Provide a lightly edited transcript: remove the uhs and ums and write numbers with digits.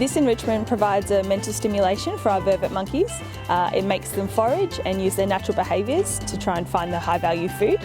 This enrichment provides a mental stimulation for our vervet monkeys. It makes them forage and use their natural behaviours to try and find the high value food.